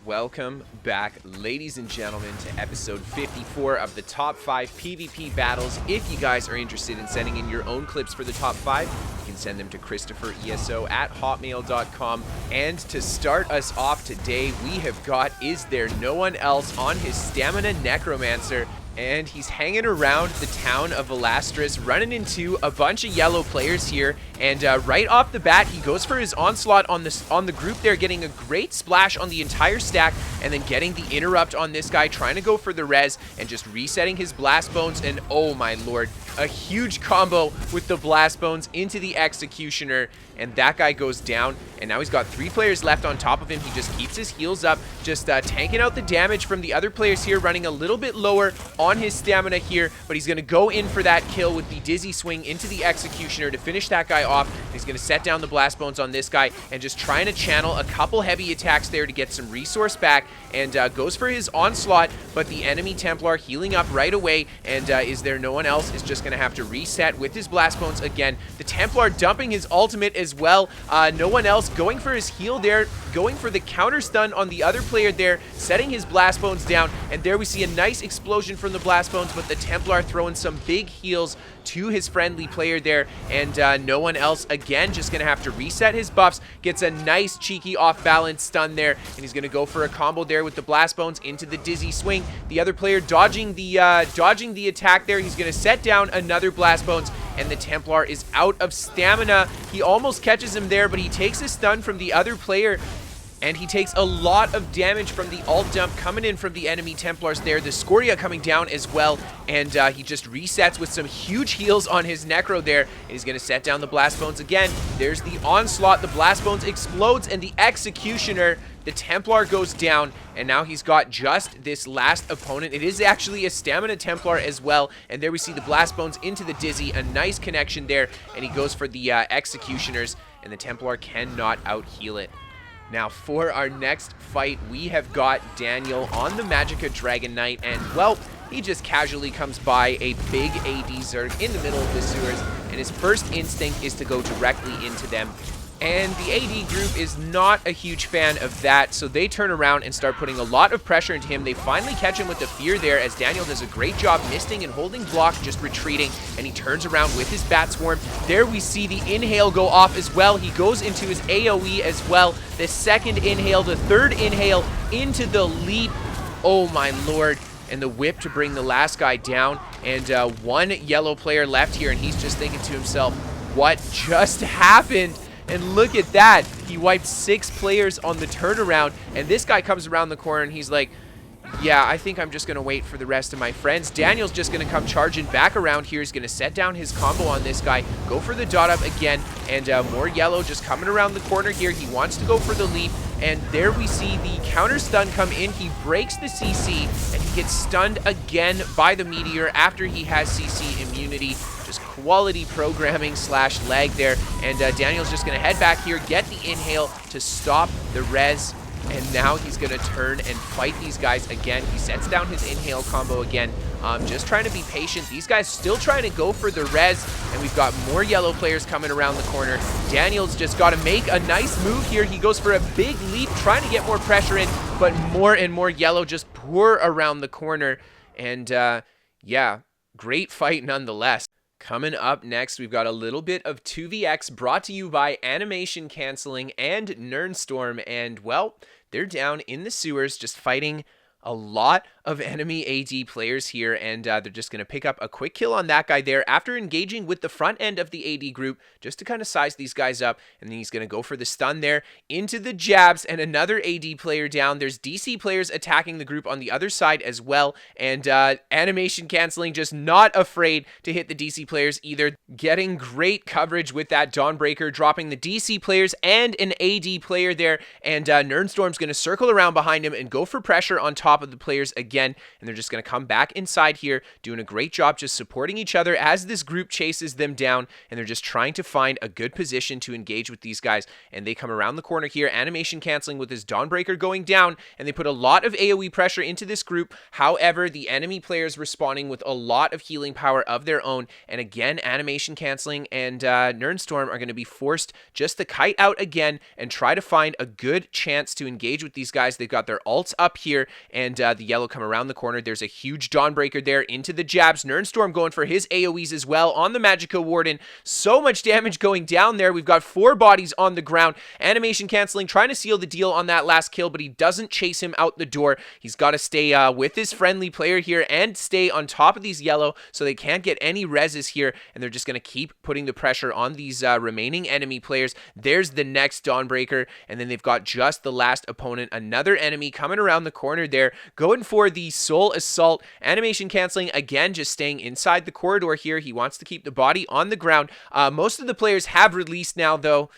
Welcome back, ladies and gentlemen, to episode 54 of the top 5 PvP battles. If you guys are interested in sending in your own clips for the top 5, you can send them to KristoferESO at hotmail.com. And to start us off today, we have got Is There No One Else on his Stamina Necromancer. And he's hanging around the town of Velastris, running into a bunch of yellow players here. And right off the bat, he goes for his onslaught on the group there, getting a great splash on the entire stack, and then getting the interrupt on this guy, trying to go for the res, and just resetting his blast bones. And oh my lord, a huge combo with the blast bones into the executioner, and that guy goes down. And now he's got 3 players left on top of him. He just keeps his heals up, just tanking out the damage from the other players here, running a little bit lower on his stamina here, but he's going to go in for that kill with the dizzy swing into the executioner to finish that guy off. He's going to set down the blast bones on this guy and just trying to channel a couple heavy attacks there to get some resource back, and goes for his onslaught, but the enemy Templar healing up right away, and Is There No One Else is just going to have to reset with his blast bones again. The Templar dumping his ultimate as well. No One Else going for his heal there, going for the counter stun on the other player there, setting his blast bones down, and there we see a nice explosion from the blast bones, but the Templar throwing some big heals to his friendly player there, and No One Else again just gonna have to reset his buffs, gets a nice cheeky off balance stun there, and he's gonna go for a combo there with the blast bones into the dizzy swing. The other player dodging the attack there. He's gonna set down another blast bones, and the Templar is out of stamina. He almost catches him there, but he takes a stun from the other player, and he takes a lot of damage from the ult dump coming in from the enemy Templars there. The Scoria coming down as well, and he just resets with some huge heals on his Necro there. And he's going to set down the Blast Bones again. There's the onslaught. The Blast Bones explodes, and the Executioner, the Templar, goes down, and now he's got just this last opponent. It is actually a Stamina Templar as well, and there we see the Blast Bones into the Dizzy. A nice connection there, and he goes for the Executioners, and the Templar cannot out-heal it. Now, for our next fight, we have got Daniel on the Magicka Dragon Knight, and, well, he just casually comes by a big AD Zerg in the middle of the sewers, and his first instinct is to go directly into them. And the AD group is not a huge fan of that, so they turn around and start putting a lot of pressure into him. They finally catch him with the fear there, as Daniel does a great job misting and holding block, just retreating, and he turns around with his Bat Swarm. There we see the inhale go off as well. He goes into his AoE as well. The second inhale, the third inhale into the leap. Oh my lord. And the whip to bring the last guy down, and one yellow player left here, and he's just thinking to himself, what just happened? And look at that. He wiped 6 players on the turnaround, and this guy comes around the corner, and he's like, yeah, I think I'm just going to wait for the rest of my friends. Daniel's just going to come charging back around here. He's going to set down his combo on this guy, go for the dot up again, and more yellow just coming around the corner here. He wants to go for the leap, and there we see the counter stun come in. He breaks the CC, and he gets stunned again by the Meteor after he has CC immunity. Just quality programming / lag there, and Daniel's just going to head back here, get the inhale to stop the res, and now he's going to turn and fight these guys again. He sets down his inhale combo again, just trying to be patient. These guys still trying to go for the res, and we've got more yellow players coming around the corner. Daniel's just got to make a nice move here. He goes for a big leap, trying to get more pressure in, but more and more yellow just pour around the corner, and yeah, great fight nonetheless. Coming up next, we've got a little bit of 2vx brought to you by Animation Canceling and Nernstorm, and, well, they're down in the sewers just fighting a lot of enemy AD players here, and they're just going to pick up a quick kill on that guy there after engaging with the front end of the AD group just to kind of size these guys up, and then he's going to go for the stun there into the jabs, and another AD player down. There's DC players attacking the group on the other side as well, and Animation Canceling just not afraid to hit the DC players either, getting great coverage with that Dawnbreaker, dropping the DC players and an AD player there, and Nernstorm's going to circle around behind him and go for pressure on top top of the players again, and they're just going to come back inside here, doing a great job just supporting each other as this group chases them down, and they're just trying to find a good position to engage with these guys. And they come around the corner here, animation canceling with his Dawnbreaker going down, and they put a lot of AoE pressure into this group. However, the enemy players responding with a lot of healing power of their own, and again, animation canceling and Nernstorm are going to be forced just to kite out again and try to find a good chance to engage with these guys. They've got their ults up here, and the yellow come around the corner. There's a huge Dawnbreaker there into the jabs. Nernstorm going for his AoEs as well on the Magicka Warden. So much damage going down there. We've got 4 bodies on the ground. Animation canceling, trying to seal the deal on that last kill, but he doesn't chase him out the door. He's got to stay with his friendly player here and stay on top of these yellow so they can't get any reses here, and they're just going to keep putting the pressure on these remaining enemy players. There's the next Dawnbreaker, and then they've got just the last opponent, another enemy coming around the corner there, going for the Soul Assault. Animation canceling again, just staying inside the corridor here. He wants to keep the body on the ground. Most of the players have released now though,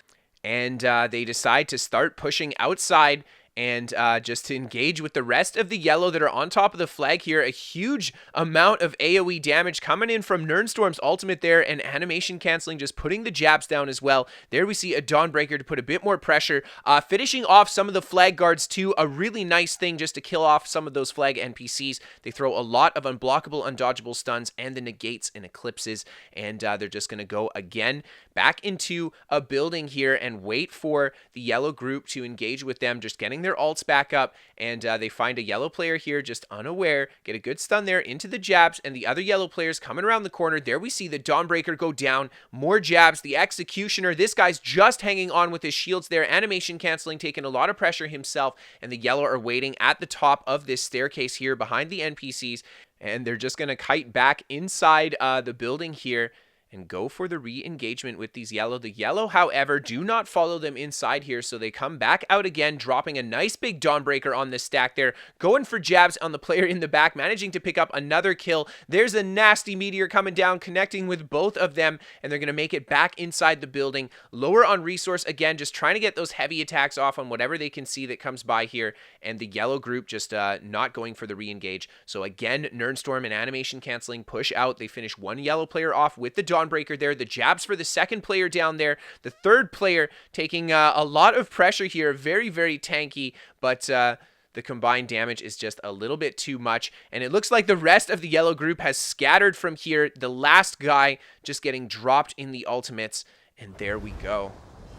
and they decide to start pushing outside and just to engage with the rest of the yellow that are on top of the flag here. A huge amount of AoE damage coming in from Nernstorm's ultimate there, and animation canceling just putting the jabs down as well. There we see a Dawnbreaker to put a bit more pressure, finishing off some of the flag guards too. A really nice thing just to kill off some of those flag NPCs. They throw a lot of unblockable, undodgeable stuns and the negates and eclipses, and they're just going to go again back into a building here and wait for the yellow group to engage with them, just getting their ults back up, and they find a yellow player here just unaware, get a good stun there into the jabs, and the other yellow players coming around the corner. There we see the Dawnbreaker go down, more jabs, the Executioner, this guy's just hanging on with his shields there, animation canceling, taking a lot of pressure himself, and the yellow are waiting at the top of this staircase here behind the NPCs, and they're just going to kite back inside the building here and go for the re-engagement with these yellow. The yellow, however, do not follow them inside here, so they come back out again, dropping a nice big Dawnbreaker on this stack there, going for jabs on the player in the back, managing to pick up another kill. There's a nasty meteor coming down, connecting with both of them, and they're going to make it back inside the building. Lower on resource again, just trying to get those heavy attacks off on whatever they can see that comes by here, and the yellow group just not going for the re-engage. So again, Nernstorm and animation canceling push out. They finish one yellow player off with the Dawnbreaker there. The jabs for the second player down there. The third player taking a lot of pressure here. Very, very tanky, but the combined damage is just a little bit too much, and it looks like the rest of the yellow group has scattered from here. The last guy just getting dropped in the ultimates, and there we go.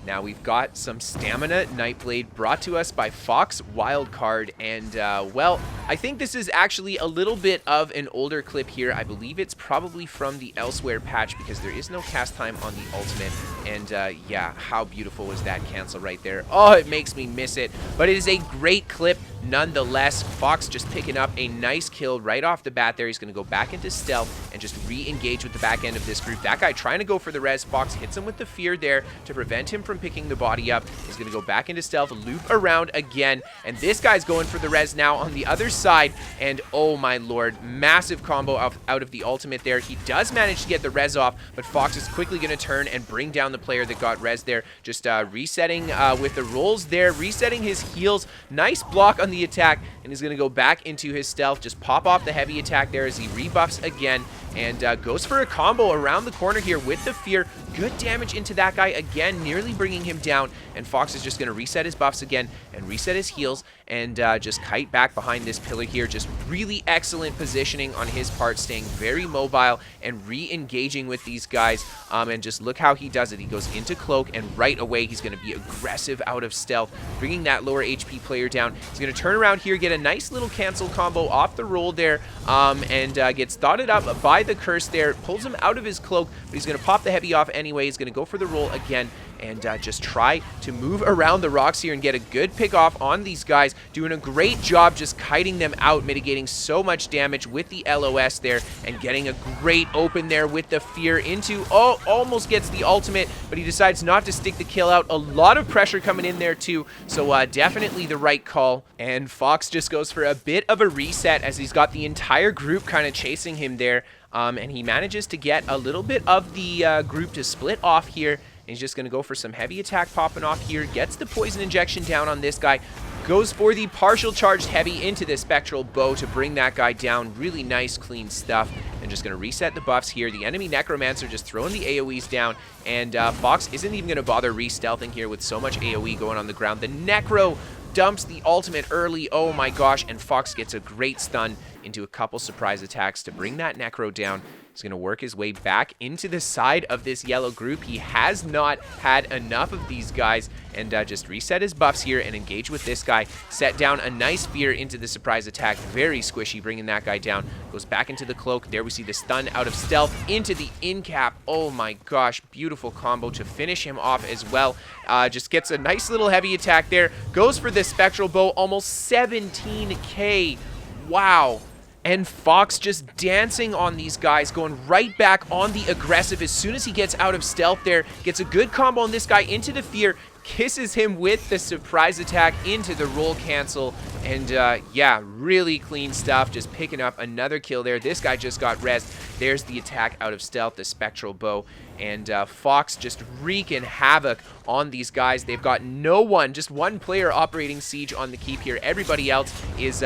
Now we've got some Stamina Nightblade brought to us by Fox Wildcard, and well, I think this is actually a little bit of an older clip here. I believe it's probably from the Elsewhere patch because there is no cast time on the ultimate, and yeah, how beautiful was that cancel right there. Oh, it makes me miss it, but it is a great clip nonetheless. Fox just picking up a nice kill right off the bat there. He's going to go back into stealth and just re-engage with the back end of this group. That guy trying to go for the res. Fox hits him with the fear there to prevent him from picking the body up. He's going to go back into stealth, loop around again, and this guy's going for the res now on the other side, and oh my lord, massive combo out of the ultimate there. He does manage to get the res off, but Fox is quickly going to turn and bring down the player that got res there. Just resetting with the rolls there, resetting his heals. Nice block on the attack, and he's going to go back into his stealth, just pop off the heavy attack there as he rebuffs again, and goes for a combo around the corner here with the fear. Good damage into that guy again, nearly bringing him down, and Fox is just going to reset his buffs again and reset his heals and just kite back behind this pillar here. Just really excellent positioning on his part, staying very mobile and re-engaging with these guys, and just look how he does it. He goes into cloak, and right away he's going to be aggressive out of stealth, bringing that lower HP player down. He's going to turn around here, get a nice little cancel combo off the roll there, and gets thoughted up by the curse there, pulls him out of his cloak, but he's going to pop the heavy off anyway. He's going to go for the roll again and just try to move around the rocks here and get a good pick off on these guys. Doing a great job just kiting them out, mitigating so much damage with the LOS there, and getting a great open there with the fear into, oh, almost gets the ultimate, but he decides not to stick the kill out. A lot of pressure coming in there too, so definitely the right call. And Fox just goes for a bit of a reset as he's got the entire group kind of chasing him there, and he manages to get a little bit of the group to split off here. He's just going to go for some heavy attack popping off here. Gets the poison injection down on this guy. Goes for the partial charged heavy into the spectral bow to bring that guy down. Really nice, clean stuff. And just going to reset the buffs here. The enemy Necromancer just throwing the AoEs down. And Fox isn't even going to bother re-stealthing here with so much AoE going on the ground. The Necro dumps the ultimate early. Oh my gosh. And Fox gets a great stun into a couple surprise attacks to bring that Necro down. He's going to work his way back into the side of this yellow group. He has not had enough of these guys, and just reset his buffs here and engage with this guy. Set down a nice fear into the surprise attack. Very squishy, bringing that guy down. Goes back into the cloak. There we see the stun out of stealth into the in cap. Oh my gosh, beautiful combo to finish him off as well. Just gets a nice little heavy attack there. Goes for the spectral bow, almost 17k. Wow. And Fox just dancing on these guys, going right back on the aggressive as soon as he gets out of stealth there. Gets a good combo on this guy into the fear, kisses him with the surprise attack into the roll cancel. And yeah, really clean stuff, just picking up another kill there. This guy just got rezzed. There's the attack out of stealth, the spectral bow. And Fox just wreaking havoc on these guys. They've got no one, just one player operating siege on the keep here. Everybody else is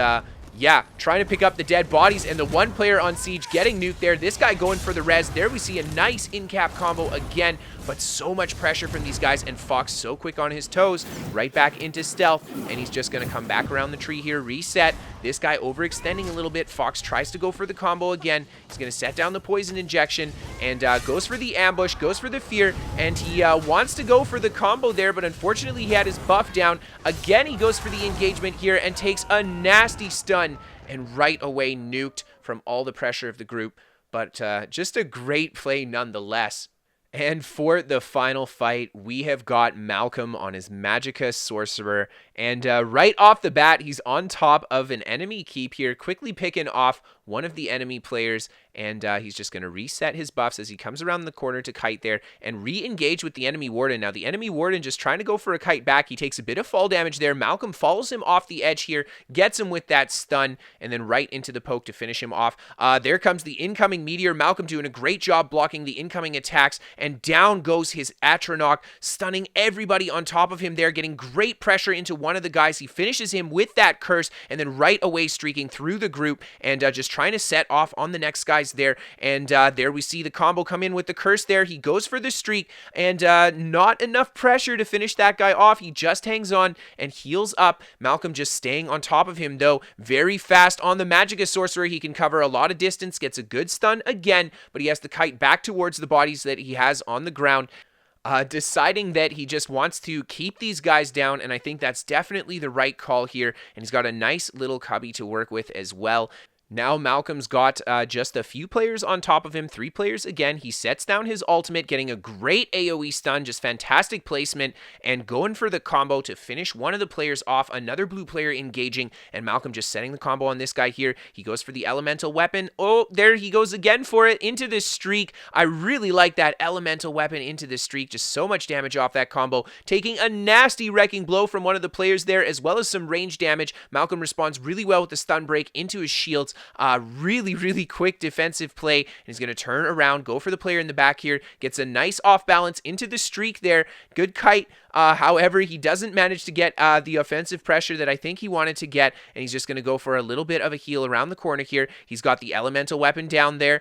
yeah, trying to pick up the dead bodies, and the one player on siege getting nuked there. This guy going for the res. There we see a nice in-cap combo again, but so much pressure from these guys, and Fox so quick on his toes, right back into stealth, and he's just going to come back around the tree here, reset. This guy overextending a little bit. Fox tries to go for the combo again. He's going to set down the poison injection, and goes for the ambush, goes for the fear, and he wants to go for the combo there, but unfortunately he had his buff down. Again, he goes for the engagement here and takes a nasty stun, and right away nuked from all the pressure of the group. But just a great play nonetheless. And for the final fight, we have got Malcolm on his Magicka Sorcerer. And right off the bat, he's on top of an enemy keep here, quickly picking off one of the enemy players. And he's just going to reset his buffs as he comes around the corner to kite there and re-engage with the enemy warden. Now, the enemy warden just trying to go for a kite back. He takes a bit of fall damage there. Malcolm follows him off the edge here, gets him with that stun, and then right into the poke to finish him off. There comes the incoming meteor. Malcolm doing a great job blocking the incoming attacks, and down goes his Atronach, stunning everybody on top of him there, getting great pressure into one of the guys. He finishes him with that curse, and then right away streaking through the group, and just trying to set off on the next guys there. And there we see the combo come in with the curse there. He goes for the streak, and not enough pressure to finish that guy off. He just hangs on and heals up. Malcolm just staying on top of him, though. Very fast on the Magicka Sorcerer. He can cover a lot of distance, gets a good stun again, but he has to kite back towards the bodies that he has on the ground. Deciding that he just wants to keep these guys down, and I think that's definitely the right call here. And he's got a nice little cubby to work with as well. Now Malcolm's got just a few players on top of him, 3 players again. He sets down his ultimate, getting a great AoE stun, just fantastic placement, and going for the combo to finish one of the players off. Another blue player engaging, and Malcolm just setting the combo on this guy here. He goes for the elemental weapon. Oh, there he goes again for it, into this streak. I really like that elemental weapon into this streak, just so much damage off that combo. Taking a nasty wrecking blow from one of the players there, as well as some range damage. Malcolm responds really well with the stun break into his shields. Really quick defensive play, and he's going to turn around, go for the player in the back here, gets a nice off balance into the streak there. Good kite. However, he doesn't manage to get the offensive pressure that I think he wanted to get, and he's just going to go for a little bit of a heal around the corner here. He's got the elemental weapon down there,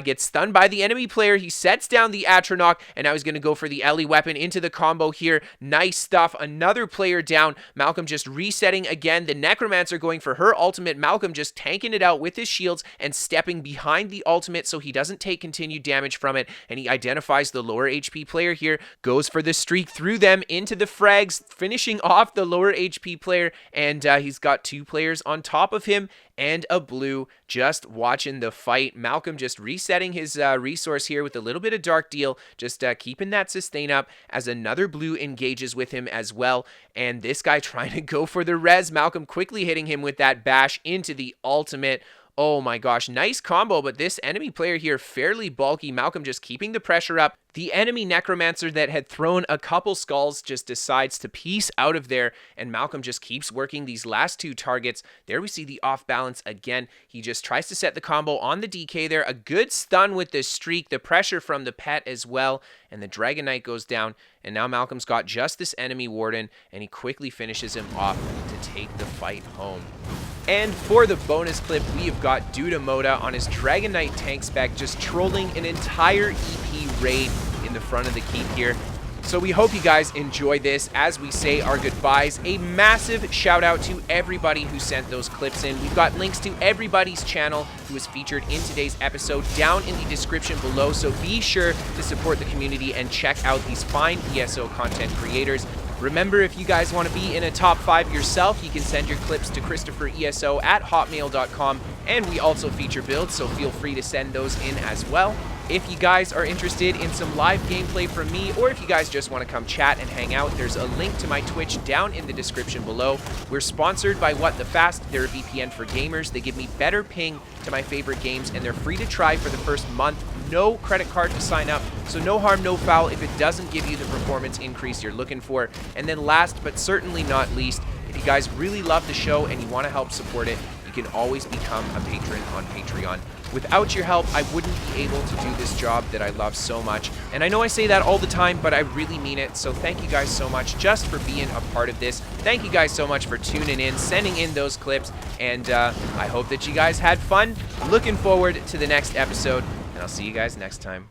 gets stunned by the enemy player. He sets down the Atronach, and now he's going to go for the Ellie weapon into the combo here. Nice stuff. Another player down. Malcolm just resetting again. The Necromancer going for her ultimate. Malcolm just tanking it out with his shields and stepping behind the ultimate so he doesn't take continued damage from it, and he identifies the lower HP player here, goes for the streak through them into the frags, finishing off the lower HP player, and he's got 2 players on top of him and a blue just watching the fight. Malcolm just resetting his resource here with a little bit of dark deal, just keeping that sustain up as another blue engages with him as well, and this guy trying to go for the res. Malcolm quickly hitting him with that bash into the ultimate. Oh my gosh, nice combo, but this enemy player here, fairly bulky. Malcolm just keeping the pressure up. The enemy Necromancer that had thrown a couple skulls just decides to piece out of there, and Malcolm just keeps working these last 2 targets. There we see the off balance again. He just tries to set the combo on the DK there. A good stun with this streak, the pressure from the pet as well, and the Dragon Knight goes down, and now Malcolm's got just this enemy Warden, and he quickly finishes him off to take the fight home. And for the bonus clip, we have got dudamota on his Dragon Knight tank spec, just trolling an entire EP raid in the front of the keep here. So we hope you guys enjoy this as we say our goodbyes. A massive shout out to everybody who sent those clips in. We've got links to everybody's channel who was featured in today's episode down in the description below. So be sure to support the community and check out these fine ESO content creators. Remember, if you guys want to be in a top 5 yourself, you can send your clips to KristoferESO at hotmail.com, and we also feature builds, so feel free to send those in as well. If you guys are interested in some live gameplay from me, or if you guys just want to come chat and hang out, there's a link to my Twitch down in the description below. We're sponsored by What the Fast. They're a VPN for gamers. They give me better ping to my favorite games, and they're free to try for the first month. No credit card to sign up, so no harm, no foul if it doesn't give you the performance increase you're looking for. And then last, but certainly not least, if you guys really love the show and you want to help support it, you can always become a patron on Patreon. Without your help, I wouldn't be able to do this job that I love so much. And I know I say that all the time, but I really mean it. So thank you guys so much just for being a part of this. Thank you guys so much for tuning in, sending in those clips. And I hope that you guys had fun. Looking forward to the next episode, and I'll see you guys next time.